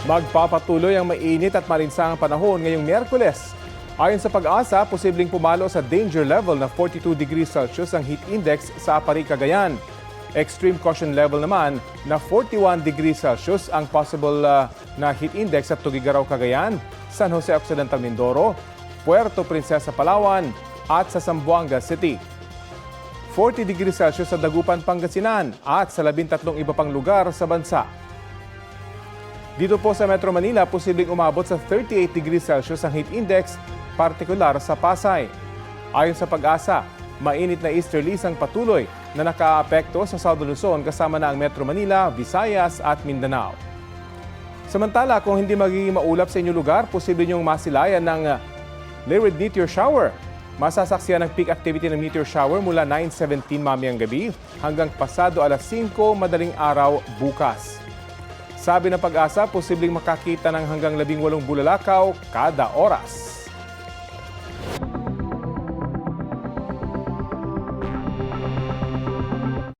Magpapatuloy ang mainit at malinsangang panahon ngayong Miyerkules. Ayon sa Pag-asa, posibleng pumalo sa danger level na 42 degrees Celsius ang heat index sa Apari, Cagayan. Extreme caution level naman na 41 degrees Celsius ang possible na heat index sa Tugigaraw, Cagayan, San Jose Occidental, Mindoro, Puerto Princesa, Palawan at sa Zamboanga City. 40 degrees Celsius sa Dagupan, Pangasinan at sa 13 iba pang lugar sa bansa. Dito po sa Metro Manila, posibleng umabot sa 38 degrees Celsius ang heat index, partikular sa Pasay. Ayon sa Pag-asa, mainit na easterlies ang patuloy na nakaapekto sa Southern Luzon kasama na ang Metro Manila, Visayas at Mindanao. Samantala, kung hindi magiging maulap sa inyong lugar, posible niyong masilayan ng Lyrid meteor shower. Masasaksiyan ang peak activity ng meteor shower mula 9:17 mamayang gabi hanggang pasado alas 5 madaling araw bukas. Sabi ng Pag-asa, posibleng makakita ng hanggang 18 bulalakaw kada oras.